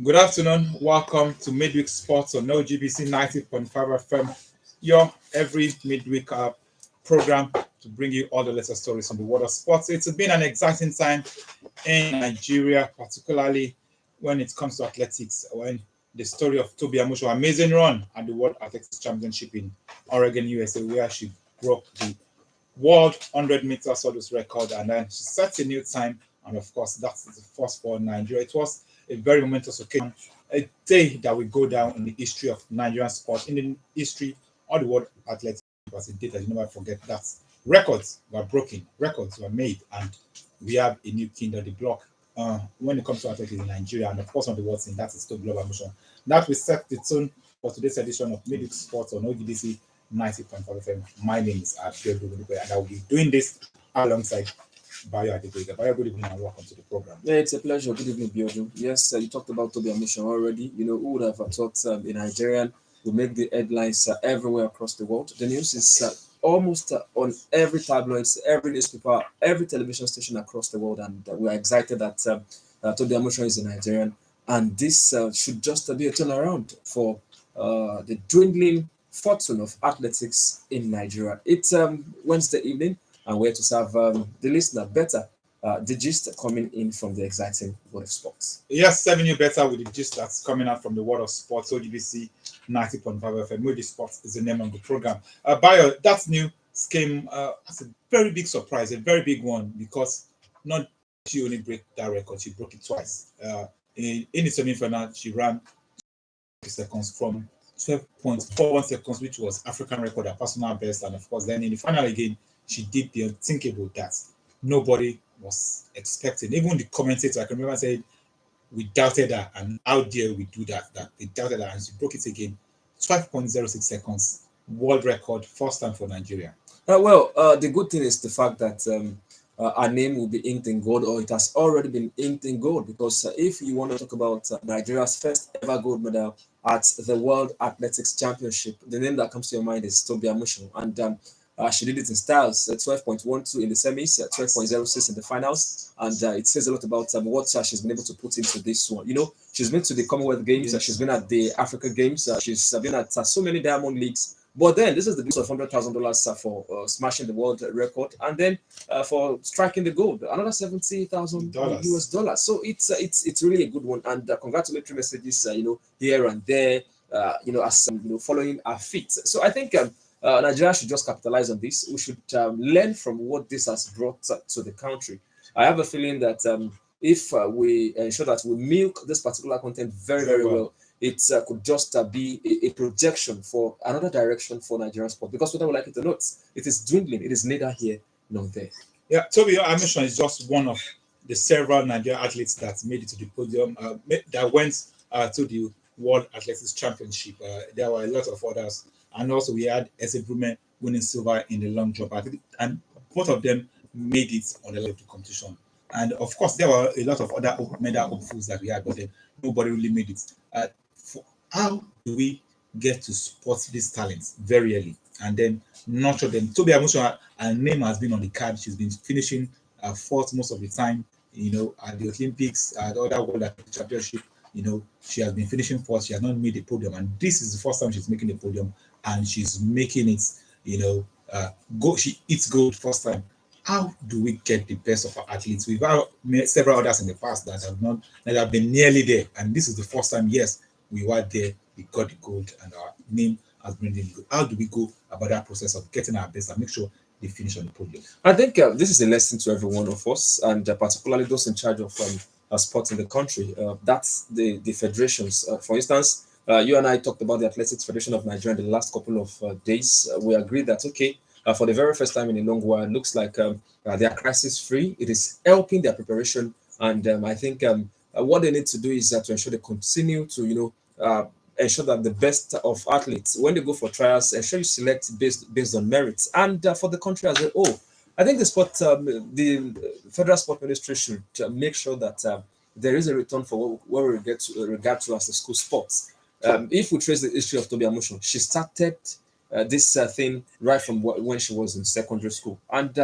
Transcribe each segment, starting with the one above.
Good afternoon. Welcome to Midweek Sports on OGBC 90.5 FM, your every midweek program to bring you all the latest stories from the world of sports. It's been an exciting time in Nigeria, particularly when it comes to athletics. When the story of Tobi Amusan, amazing run at the World Athletics Championship in Oregon, USA, where she broke the world 100 meters hurdles record, and then she set a new time. And of course, that's the first for Nigeria. It was a very momentous occasion, a day that will go down in the history of Nigerian sport, in the history of the world athletics, as a day that you never forget. That records were broken, records were made, and we have a new king of the block when it comes to athletics in Nigeria, and of course on the world scene. That is Tobi Amusan. That will set the tone for today's edition of Midweek Sports on OGDC 90.5 FM. My name is Abiodun, and I will be doing this alongside Bayo Adegboyega. Bayo, good evening and welcome to the program. Yeah, it's a pleasure. Good evening, Biodun. Yes, you talked about Tobi Amusan already. You know, who would have thought a Nigerian will make the headlines everywhere across the world? The news is almost on every tabloid, every newspaper, every television station across the world, and we are excited that Tobi Amusan is a Nigerian, and this should just be a turnaround for the dwindling fortune of athletics in Nigeria. It's Wednesday evening, and we're to serve the listener better the gist coming in from the exciting world of sports. Yes, serving you better with the gist that's coming out from the world of sports. OGBC 90.5 FM. Midweek Sports is the name of the program. Bayo, that news came as a very big surprise, a very big one, because not she only broke that record, she broke it twice. In the semi-final, she ran seconds from 12.41 seconds, which was African record, a personal best, and of course, then in the final again, she did the unthinkable that nobody was expecting. Even the commentator, I can remember saying, we doubted her, and how dare we do that? That they doubted her, and she broke it again. 12.06 seconds, world record, first time for Nigeria. The good thing is the fact that our name will be inked in gold, or it has already been inked in gold, because if you want to talk about Nigeria's first ever gold medal at the World Athletics Championship, the name that comes to your mind is Tobi Amusan, and she did it in styles, 12.12 in the semis, 12.06 in the finals, and it says a lot about what she's been able to put into this one. You know, she's been to the Commonwealth Games, she's been at the Africa Games, she's been at so many Diamond Leagues, but then this is the boost of $100,000 for smashing the world record, and then for striking the gold, another $70,000 US dollars. So it's really a good one, and congratulatory messages, here and there, as following our feet. So I think. Nigeria should just capitalize on this. We should learn from what this has brought to the country. I have a feeling that if we ensure that we milk this particular content very, very well, it could just be a projection for another direction for Nigerian sport. Because whether we like it or not, it is dwindling. It is neither here nor there. Yeah, Tobi Amusan is just one of the several Nigerian athletes that made it to the podium, that went to the World Athletics Championship. There were a lot of others. And also we had Eze Brume winning silver in the long jump. I think, and both of them made it on the level of the competition. And of course, there were a lot of other medal hopefuls that we had, but then nobody really made it. How do we get to spot these talents very early and then nurture them? Tobi Amusan, her name has been on the card. She's been finishing fourth most of the time, at the Olympics, at the other World Athletics Championship. She has been finishing fourth. She has not made the podium, and this is the first time she's making the podium, and she's making it. She eats gold first time. How do we get the best of our athletes? We've had several others in the past that have been nearly there, and this is the first time. Yes, we were there. We got the gold, and our name has been in gold. How do we go about that process of getting our best and make sure they finish on the podium? I think this is a lesson to every one of us, and particularly those in charge of sports in the country. That's the federations. For instance, you and I talked about the Athletics Federation of Nigeria in the last couple of days. We agreed that, okay, for the very first time in a long while. Looks like they are crisis free. It is helping their preparation, and I think what they need to do is to ensure they continue to ensure that the best of athletes, when they go for trials, ensure you select based on merits, and for the country as a whole. I think the Federal Sport Ministry should make sure that there is a return for what we regard to as the school sports. If we trace the history of Toby Amushon, she started this thing right from when she was in secondary school, and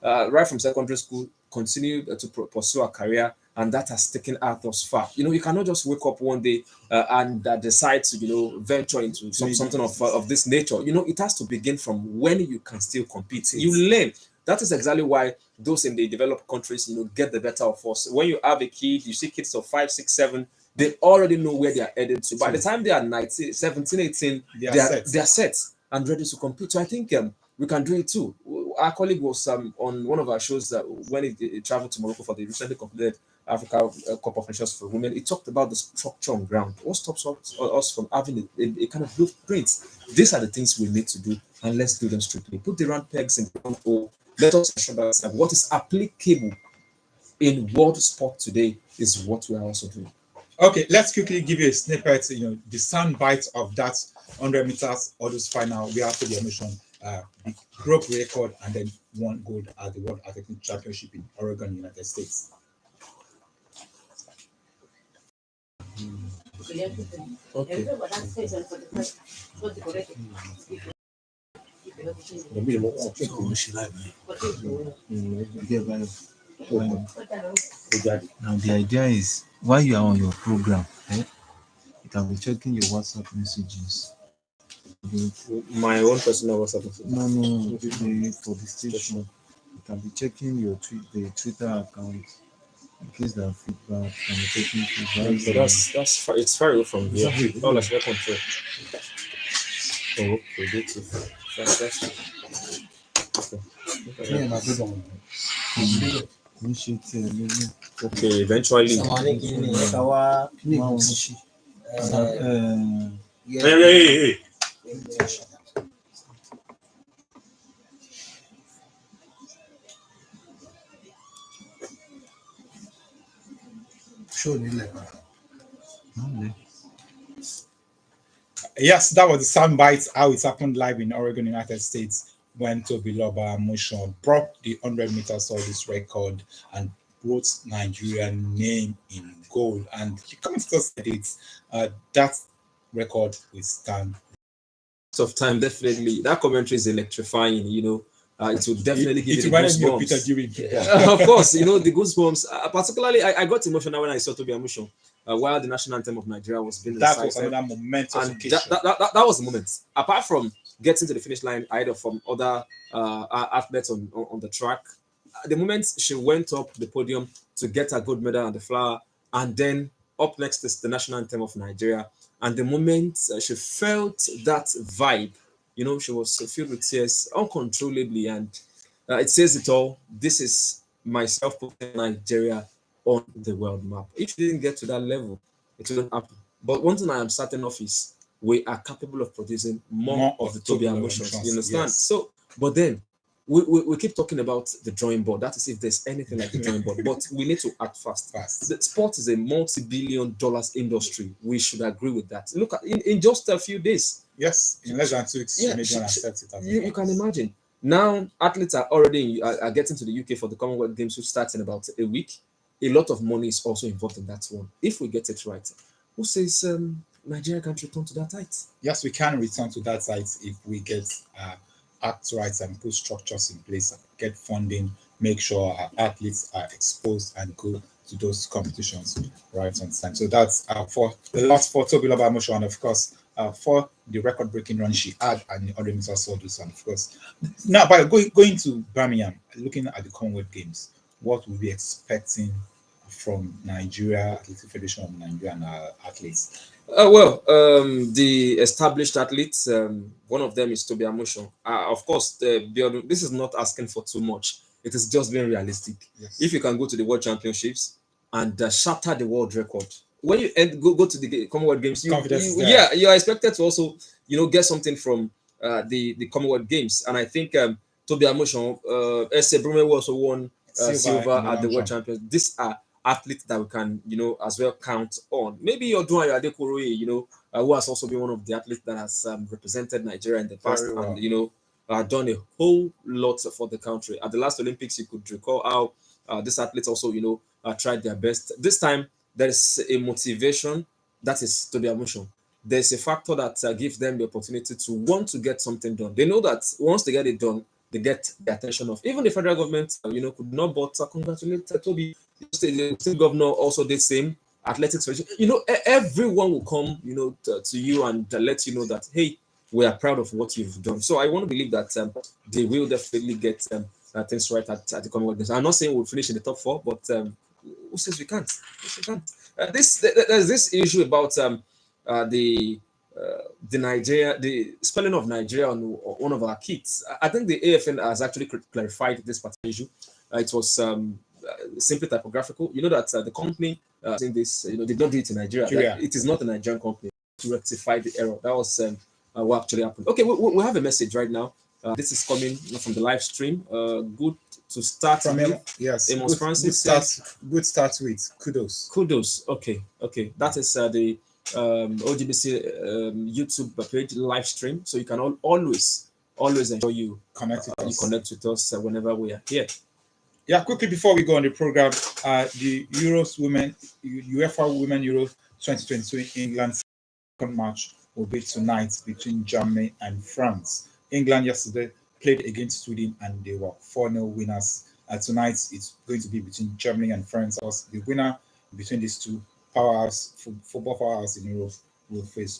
right from secondary school, continued to pursue her career, and that has taken her thus far. You cannot just wake up one day and decide to venture into something of this nature. It has to begin from when you can still compete. You learn. That is exactly why those in the developed countries, get the better of us. When you have a kid, you see kids of 5, 6, 7, they already know where they are headed to. By the time they are 19, 17, 18, they are set and ready to compete. So I think we can do it too. Our colleague was on one of our shows when he traveled to Morocco for the recently completed Africa Cup of Nations for Women. He talked about the structure on ground. What stops us from having a kind of blueprint? These are the things we need to do, and let's do them strictly. Put the round pegs in the round hole. Let us ensure that what is applicable in world sport today is what we are also doing. Okay, let's quickly give you a snippet, the sound bite of that 100 meters hurdles final. We have to the emotion, broke record and then won gold at the World Athletics Championship in Oregon, United States. Okay. Now the idea is while you are on your program, you can be checking your WhatsApp messages. My own personal WhatsApp message. No, for the station. You can be checking the Twitter account in case there are feedback. You can be checking feedback. So that's it's far away from here. Oh, let's work control. Oh, predictive. Fantastic. Okay, eventually. Hey. Yes, that was the sound bites, how it happened live in Oregon, United States, when Tobiloba Amusan broke the 100 meters hurdles record and wrote Nigerian name in gold. And he comes to said it, that record will stand. Of time, definitely. That commentary is electrifying, it will definitely give you the goosebumps. Of course, the goosebumps. Particularly, I got emotional when I saw Toby Amusan while the national anthem of Nigeria was being recited. That was another momentous occasion. That was the moment. Apart from getting to the finish line, either from other athletes on the track, the moment she went up the podium to get a gold medal and the flower, and then up next is the national anthem of Nigeria. And the moment she felt that vibe, she was filled with tears uncontrollably. And it says it all. This is myself putting Nigeria on the world map. If you didn't get to that level, it wouldn't happen. But one thing I am certain of is we are capable of producing more of the Toby Amusan. You understand? Yes. So, but then we keep talking about the drawing board. That is if there's anything like the drawing board. But we need to act fast. The sport is a multi-billion-dollar industry. We should agree with that. Look at in just a few days. Yes, in less than 2 weeks, you can imagine. Now athletes are already are getting to the UK for the Commonwealth Games, which starts in about a week. A lot of money is also involved in that one. If we get it right, who says Nigeria can't return to that height? Yes, we can return to that height if we get act right and put structures in place, get funding, make sure our athletes are exposed and go to those competitions right on time. So that's for the last for Tobiloba Amusan, and of course for the record-breaking run she had and the 100 meters hurdles, and of course now by going to Birmingham, looking at the Commonwealth Games, what we'll be expecting from Nigeria Athletic Federation of Nigeria and our athletes. The established athletes, one of them is Toby Amusan. Of course, this is not asking for too much. It is just being realistic. Yes. If you can go to the World Championships and shatter the world record, when you go to the Commonwealth Games, you are expected to also, get something from the Commonwealth Games. And I think Toby Amushon, Ese Brume also won silver at the World Champions. These are athletes that we can, as well count on. Maybe Odunayo Adekoroye, who has also been one of the athletes that has represented Nigeria in the past, Well. and done a whole lot for the country. At the last Olympics, you could recall how these athletes also, tried their best. This time, there is a motivation that is Toby Amushon. There's a factor that gives them the opportunity to want to get something done. They know that once they get it done, they get the attention of even the federal government. Could not but congratulate Toby. The state governor also did same. Athletics, everyone will come, to you and let you know that, hey, we are proud of what you've done. So I want to believe that they will definitely get things right at the Commonwealth Games. I'm not saying we'll finish in the top 4, but who says we can't? There's this issue about the Nigeria, the spelling of Nigeria on one of our kits. I think the AFN has actually clarified this particular issue. It was simply typographical. You know that the company in this, they don't do it in Nigeria. It is not a Nigerian company to rectify the error. That was what actually happened. Okay, we have a message right now. This is coming from the live stream. Good to start from with. Yes, Amos Francis good start with kudos. Okay. That is the OGBC YouTube page live stream, so you can always ensure you connect with us whenever we are here. Yeah, quickly before we go on the program, the UEFA Women Euro 2022 England second match will be tonight between Germany and France. England yesterday played against Sweden and they were 4-0 winners. Tonight it's going to be between Germany and France. The winner between these two football powerhouses in Europe will face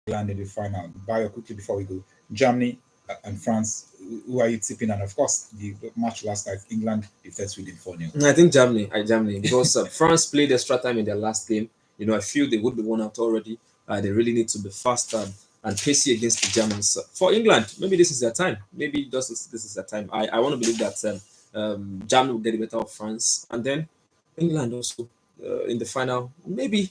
England in the final. Bayo, quickly before we go, Germany and France, who are you tipping? And of course, the match last night, England defeated Sweden 4-0. I think Germany, because France played extra time in their last game. I feel they would be won out already. They really need to be faster and pacey against the Germans. For England, maybe this is their time. Maybe this is their time. I want to believe that Germany will get the better of France, and then England also in the final. Maybe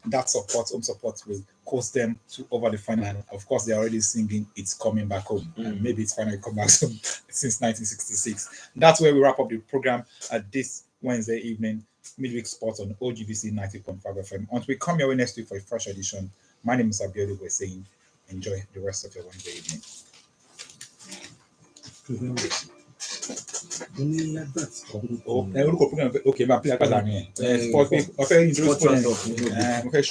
that home support will cost them to over the final. And of course, they're already singing "It's Coming Back Home," and maybe it's finally come back home since 1966. That's where we wrap up the program this Wednesday evening. Midweek Sports on OGBC 90.5 FM. Until we come your way next week for a fresh edition, my name is Abiodun. We're saying enjoy the rest of your Wednesday evening. Okay,